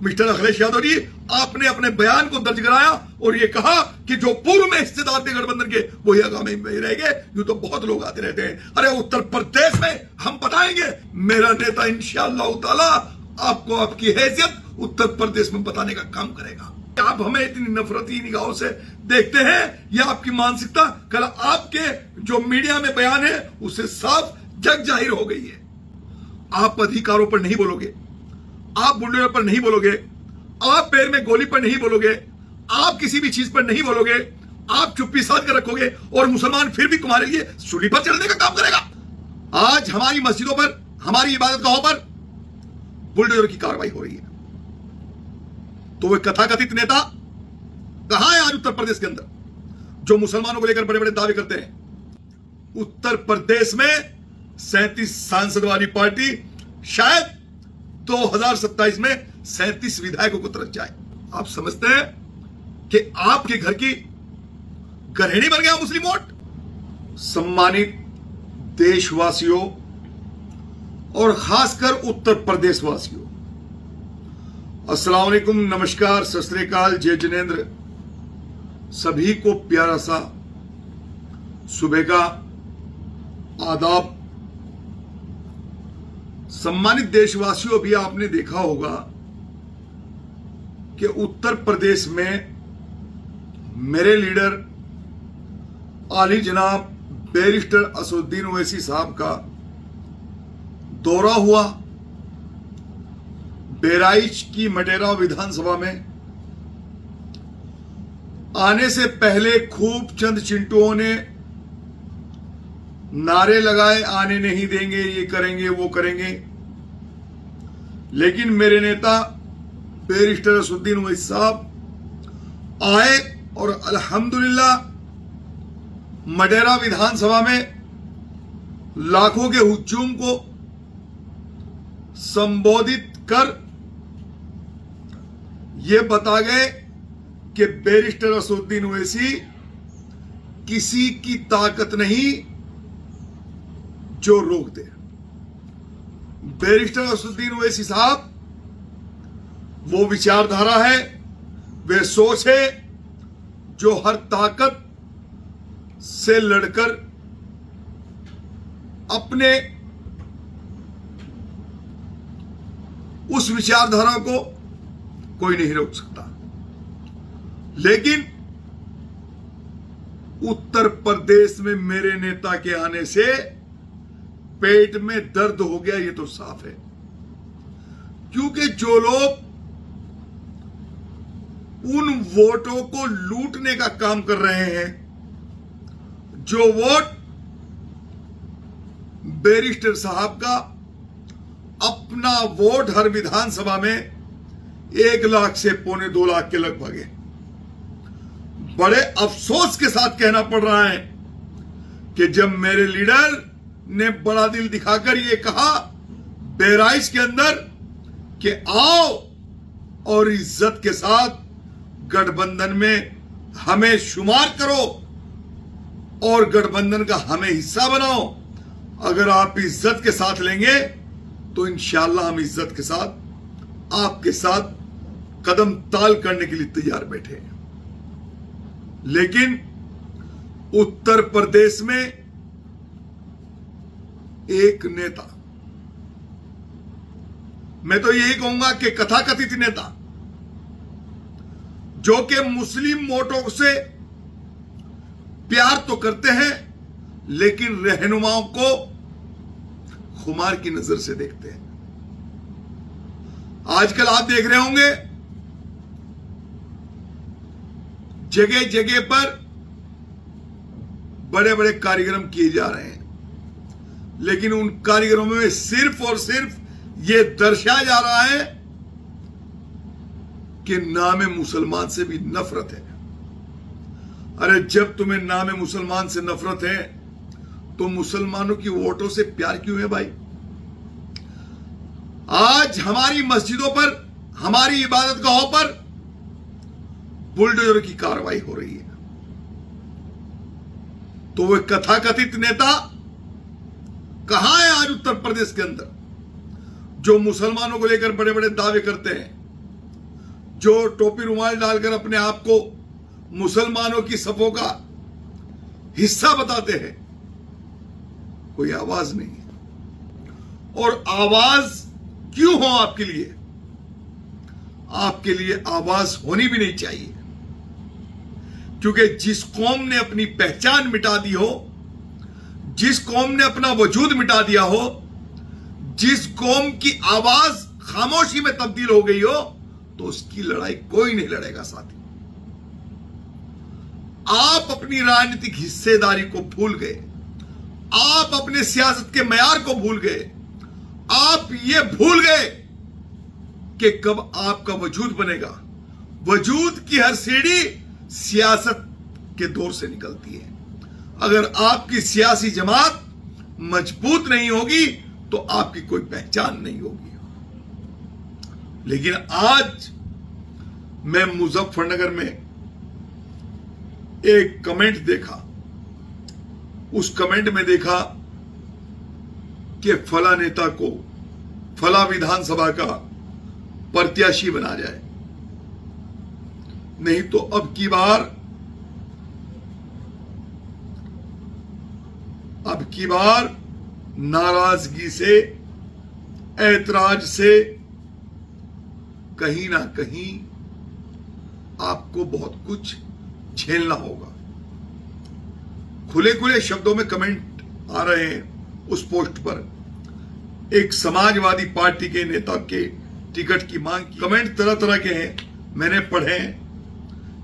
Mister Akhilesh Yadav ji, आपने अपने बयान को दर्ज कराया और ये कहा कि जो पूर्व में हिस्सेदार थे गठबंधन के वही आगामी में रहेंगे। यूं तो बहुत लोग आते रहते हैं। अरे उत्तर प्रदेश में हम बताएंगे, मेरा नेता इंशाअल्लाह ताला आपको आपकी हैसियत उत्तर प्रदेश में बताने का काम करेगा। आप हमें इतनी नफरती निगाहों से देखते हैं, यह आपकी मानसिकता कल आपके जो मीडिया में बयान है उससे साफ जग जाहिर हो गई है। आप अधिकारों पर नहीं बोलोगे, आप बुलडोजर पर नहीं बोलोगे, आप पैर में गोली पर नहीं बोलोगे, आप किसी भी चीज पर नहीं बोलोगे, आप चुप्पी साध कर रखोगे और मुसलमान फिर भी तुम्हारे लिए सूली पर चढ़ने का काम करेगा। आज हमारी मस्जिदों पर, हमारी इबादत गाहों पर बुलडोजर की कार्रवाई हो रही है। तो वे कथाकथित नेता कहां है आज उत्तर प्रदेश के अंदर जो मुसलमानों को लेकर बड़े बड़े दावे करते हैं? उत्तर प्रदेश में 37 सांसद वाली पार्टी शायद 2027 में 37 विधायकों को तरफ जाए। आप समझते हैं कि आपके घर की गृहिणी बन गया मुस्लिम वोट? सम्मानित देशवासियों और खासकर उत्तर प्रदेश वासियों, अस्सलाम वालेकुम, नमस्कार, सत श्री अकाल, जय जिनेंद्र। सभी को प्यारा सा सुबह का आदाब। सम्मानित देशवासियों, भी आपने देखा होगा कि उत्तर प्रदेश में मेरे लीडर आली जनाब बैरिस्टर असदुद्दीन ओवैसी साहब का दौरा हुआ। बहराइच की मटेरा विधानसभा में आने से पहले खूब चंद चिंटुओं ने नारे लगाए, आने नहीं देंगे, ये करेंगे, वो करेंगे। लेकिन मेरे नेता बैरिस्टर असदुद्दीन ओवैसी साहब आए और अल्हम्दुलिल्लाह मटेरा विधानसभा में लाखों के हुजूम को संबोधित कर ये बता गए कि बैरिस्टर असदुद्दीन ओवैसी किसी की ताकत नहीं जो रोक दे। बैरिस्टर असदुद्दीन ओवैसी साहब वो विचारधारा है, वे सोच है जो हर ताकत से लड़कर अपने उस विचारधारा को कोई नहीं रोक सकता। लेकिन उत्तर प्रदेश में मेरे नेता के आने से पेट में दर्द हो गया, ये तो साफ है। क्योंकि जो लोग उन वोटों को लूटने का काम कर रहे हैं, जो वोट बैरिस्टर साहब का अपना वोट हर विधानसभा में 1 लाख से 1.25 लाख के लगभग है। बड़े अफसोस के साथ कहना पड़ रहा है कि जब मेरे लीडर ने बड़ा दिल दिखाकर ये कहा बहराइच के अंदर कि आओ और इज्जत के साथ गठबंधन में हमें शुमार करो और गठबंधन का हमें हिस्सा बनाओ, अगर आप इज्जत के साथ लेंगे तो इंशाअल्लाह हम इज्जत के साथ आपके साथ कदम ताल करने के लिए तैयार बैठे हैं। लेकिन उत्तर प्रदेश में एक नेता, मैं तो यही कहूंगा कि कथाकथित नेता, जो कि मुस्लिम वोटों से प्यार तो करते हैं लेकिन रहनुमाओं को खुमार की नजर से देखते हैं। आजकल आप देख रहे होंगे जगह जगह पर बड़े बड़े कार्यक्रम किए जा रहे हैं, लेकिन उन कार्यक्रमों में सिर्फ और सिर्फ यह दर्शाया जा रहा है कि नामे मुसलमान से भी नफरत है। अरे जब तुम्हें नामे मुसलमान से नफरत है तो मुसलमानों की वोटों से प्यार क्यों है भाई? आज हमारी मस्जिदों पर, हमारी इबादत गाहों पर बुलडोजर की कार्रवाई हो रही है। तो वे कथाकथित नेता कहां है आज उत्तर प्रदेश के अंदर जो मुसलमानों को लेकर बड़े बड़े दावे करते हैं? जो टोपी रुमाल डालकर अपने आप को मुसलमानों की सफों का हिस्सा बताते हैं, कोई आवाज नहीं है। और आवाज क्यों हो आपके लिए? आपके लिए आवाज होनी भी नहीं चाहिए, क्योंकि जिस कौम ने अपनी पहचान मिटा दी हो, जिस कौम ने अपना वजूद मिटा दिया हो, जिस कौम की आवाज खामोशी में तब्दील हो गई हो, तो उसकी लड़ाई कोई नहीं लड़ेगा साथी। आप अपनी राजनीतिक हिस्सेदारी को भूल गए, आप अपने सियासत के मयार को भूल गए, आप ये भूल गए कि कब आपका वजूद बनेगा। वजूद की हर सीढ़ी सियासत के दौर से निकलती है। अगर आपकी सियासी जमात मजबूत नहीं होगी तो आपकी कोई पहचान नहीं होगी। लेकिन आज मैं मुजफ्फरनगर में एक कमेंट देखा, उस कमेंट में देखा कि फला नेता को फला विधानसभा का प्रत्याशी बना जाए, नहीं तो अब की बार नाराजगी से, ऐतराज से कहीं ना कहीं आपको बहुत कुछ झेलना होगा। खुले खुले शब्दों में कमेंट आ रहे हैं उस पोस्ट पर, एक समाजवादी पार्टी के नेता के टिकट की मांग की। कमेंट तरह तरह के हैं, मैंने पढ़े हैं,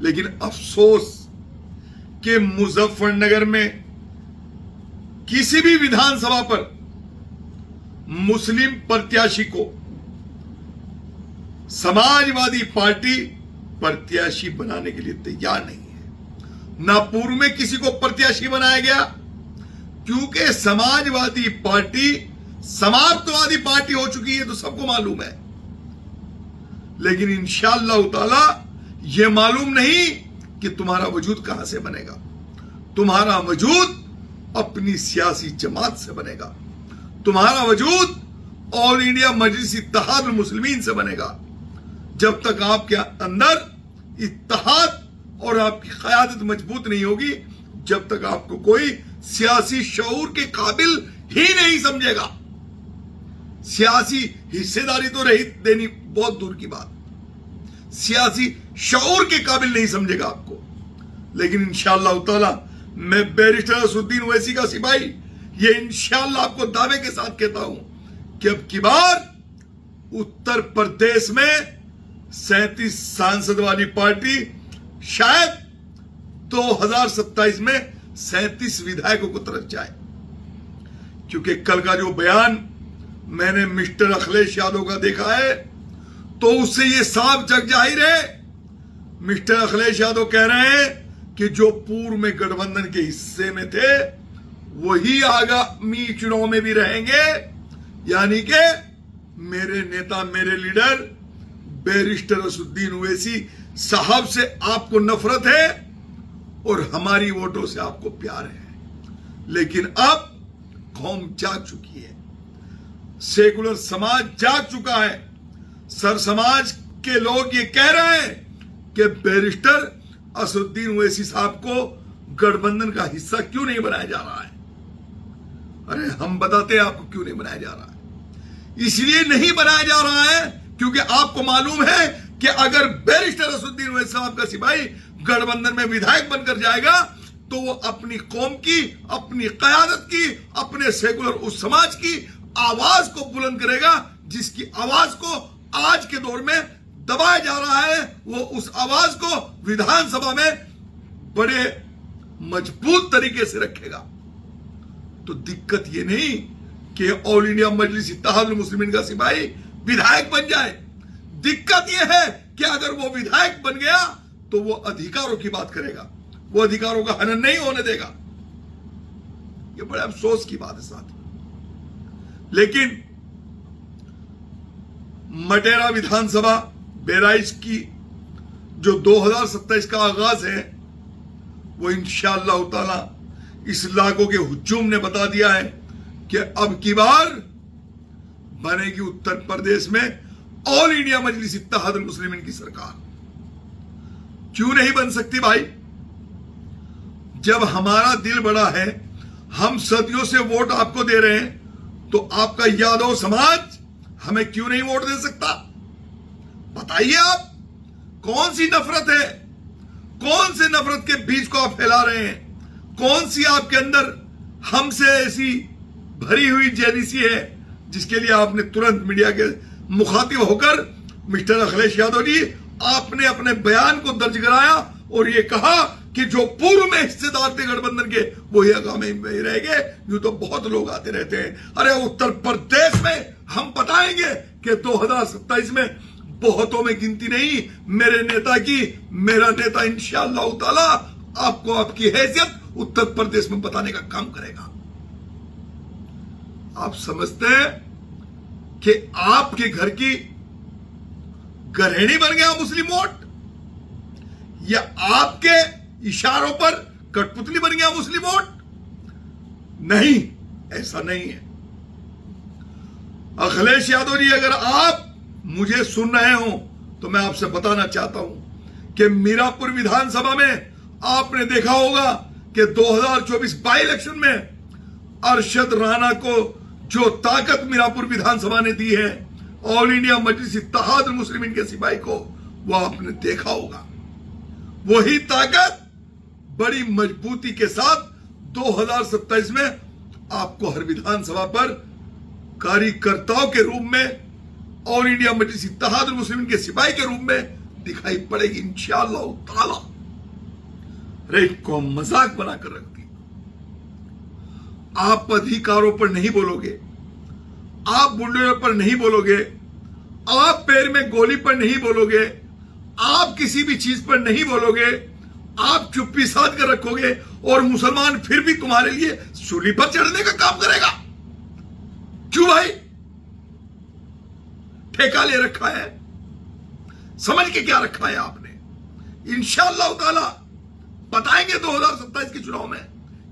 लेकिन अफसोस कि मुजफ्फरनगर में किसी भी विधानसभा पर मुस्लिम प्रत्याशी को समाजवादी पार्टी प्रत्याशी बनाने के लिए तैयार नहीं है। ना पूर्व में किसी को प्रत्याशी बनाया गया, क्योंकि समाजवादी पार्टी समाप्तवादी पार्टी हो चुकी है, तो सबको मालूम है। लेकिन इंशाअल्लाह ताला यह मालूम नहीं कि तुम्हारा वजूद कहां से बनेगा। तुम्हारा वजूद अपनी सियासी जमात से बनेगा, तुम्हारा वजूद ऑल इंडिया मजलिस इत्तेहाद मुस्लिमीन से बनेगा। जब तक आपके अंदर इत्तेहाद और आपकी क़यादत मजबूत नहीं होगी, जब तक आपको कोई सियासी शऊर के काबिल ही नहीं समझेगा। सियासी हिस्सेदारी तो रही देनी बहुत दूर की बात, सियासी शऊर के काबिल नहीं समझेगा आपको। लेकिन इंशाअल्लाह ताला मैं बैरिस्टर असदुद्दीन ओवैसी का सिपाही ये इंशाअल्लाह आपको दावे के साथ कहता हूं कि अब की बार उत्तर प्रदेश में 37 सांसद वाली पार्टी शायद 2027 में 37 विधायकों को तरफ जाए। क्योंकि कल का जो बयान मैंने मिस्टर अखिलेश यादव का देखा है, तो उससे ये साफ जग जाहिर है। मिस्टर अखिलेश यादव कह रहे हैं कि जो पूर्व में गठबंधन के हिस्से में थे वही आगामी चुनाव में भी रहेंगे। यानी कि मेरे नेता, मेरे लीडर बैरिस्टर असदुद्दीन ओवैसी साहब से आपको नफरत है और हमारी वोटों से आपको प्यार है। लेकिन अब कौम जाग चुकी है, सेकुलर समाज जाग चुका है। सर समाज के लोग ये कह रहे हैं कि बैरिस्टर असदुद्दीन ओवैसी साहब को गठबंधन का हिस्सा क्यों नहीं बनाया जा रहा है। अरे हम बताते हैं आपको क्यों नहीं बनाया जा रहा है। इसलिए नहीं बनाया जा रहा है क्योंकि आपको मालूम है कि अगर बैरिस्टर असदुद्दीन ओवैसी साहब का सिपाही गठबंधन में विधायक बनकर जाएगा तो वो अपनी कौम की, अपनी क़यादत की, अपने सेकुलर उस समाज की आवाज को बुलंद करेगा, जिसकी आवाज को आज के दौर में दबाया जा रहा है। वो उस आवाज को विधानसभा में बड़े मजबूत तरीके से रखेगा। तो दिक्कत ये नहीं कि ऑल इंडिया मजलिस इत्तेहाद मुस्लिमीन का सिपाही विधायक बन जाए। दिक्कत यह है कि अगर वो विधायक बन गया तो वो अधिकारों की बात करेगा, वो अधिकारों का हनन नहीं होने देगा। ये बड़े अफसोस की बात है साथ। लेकिन मटेरा विधानसभा बहराइच की जो 2027 का आगाज है वो इंशाअल्लाह ताला इस इलाकों के हुज्जूम ने बता दिया है कि अब की बार बनेगी उत्तर प्रदेश में ऑल इंडिया मजलिस इत्तेहाद मुस्लिमीन की सरकार क्यों नहीं बन सकती भाई? जब हमारा दिल बड़ा है, हम सदियों से वोट आपको दे रहे हैं, तो आपका यादव समाज हमें क्यों नहीं वोट दे सकता? बताइए आप, कौन सी नफरत है? कौन से नफरत के बीज को आप फैला रहे हैं? कौन सी आपके अंदर हमसे ऐसी भरी हुई जेलिसी है जिसके लिए आपने तुरंत मीडिया के मुखातिब होकर मिस्टर अखिलेश यादव जी, आपने अपने बयान को दर्ज कराया और ये कहा कि जो पूर्व में हिस्सेदार थे गठबंधन के, वही आगामी में रह गए। यूं तो बहुत लोग आते रहते हैं। अरे उत्तर प्रदेश में हम बताएंगे कि 2027 में बहुतों में गिनती नहीं मेरे नेता की, मेरा नेता इंशाअल्लाह ताला आपको आपकी हैसियत उत्तर प्रदेश में बताने का काम करेगा। आप समझते हैं कि आपके घर की गृहिणी बन गया मुस्लिम वोट, या आपके इशारों पर कठपुतली बन गया मुस्लिम वोट? नहीं, ऐसा नहीं है। अखिलेश यादव जी, अगर आप मुझे सुन रहे हो तो मैं आपसे बताना चाहता हूं कि मीरापुर विधानसभा में आपने देखा होगा कि 2024 बाई इलेक्शन में अरशद राणा को जो ताकत मीरापुर विधानसभा ने दी है, ऑल इंडिया मजलिस इत्तेहाद मुस्लिमीन के सिपाही को, वो आपने देखा होगा। वही ताकत बड़ी मजबूती के साथ 2027 में आपको हर विधानसभा पर कार्यकर्ताओं के रूप में, ऑल इंडिया मजलिस इत्तेहाद मुस्लिमीन के सिपाही के रूप में दिखाई पड़ेगी इंशाअल्लाह ताला। रेट को मजाक बनाकर रख दी। आप अधिकारों पर नहीं बोलोगे, आप बुलडोजर पर नहीं बोलोगे, आप पैर में गोली पर नहीं बोलोगे, आप किसी भी चीज पर नहीं बोलोगे, आप चुप्पी साध कर रखोगे और मुसलमान फिर भी तुम्हारे लिए सूली पर चढ़ने का काम करेगा। क्यों भाई? ठेका ले रखा है, समझ के क्या रखा है आपने? इंशाअल्लाह ताला बताएंगे 2027 के चुनाव में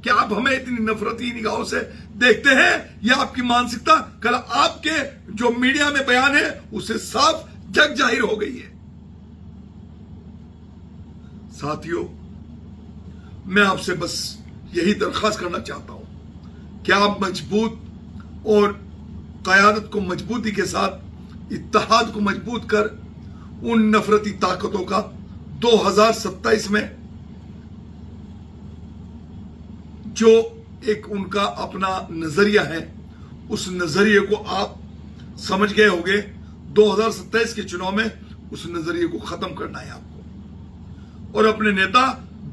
कि आप हमें इतनी नफरती निगाहों से देखते हैं, या आपकी मानसिकता कल आपके जो मीडिया में बयान है उससे साफ जग जाहिर हो गई है। साथियों, मैं आपसे बस यही दरख्वास्त करना चाहता हूं कि आप मजबूत और क़यादत को मजबूती के साथ, इत्तेहाद को मजबूत कर उन नफरती ताकतों का 2027 में जो एक उनका अपना नजरिया है, उस नजरिए को आप समझ गए होंगे। 2027 के चुनाव में उस नजरिए को खत्म करना है आपको, और अपने नेता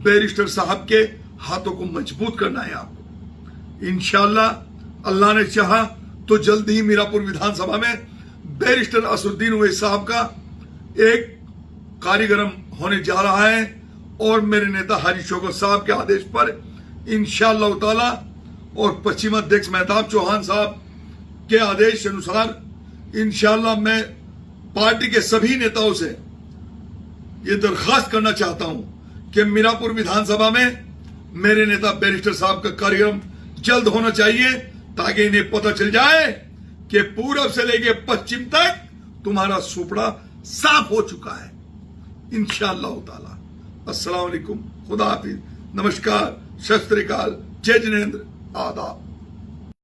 बैरिस्टर साहब के हाथों को मजबूत करना है आपको। इंशाअल्लाह अल्लाह ने चाहा तो जल्द ही मीरापुर विधानसभा में बैरिस्टर असदुद्दीन ओवैसी साहब का एक कार्यक्रम होने जा रहा है, और मेरे नेता हरीश शौकत साहब के आदेश पर इंशाअल्लाह ताला और पश्चिमाध्यक्ष मेहताब चौहान साहब के आदेश अनुसार इंशाअल्लाह मैं पार्टी के सभी नेताओं से ये दरख्वास्त करना चाहता हूं कि मीरापुर विधानसभा में मेरे नेता बैरिस्टर साहब का कार्यक्रम जल्द होना चाहिए, ताकि इन्हें पता चल जाए कि पूरब से लेकर पश्चिम तक तुम्हारा सुपड़ा साफ हो चुका है इंशाअल्लाह ताला। अस्सलाम वालेकुम, खुदा हाफिज, नमस्कार, सत श्री अकाल, जय जिनेंद्र, आदाब।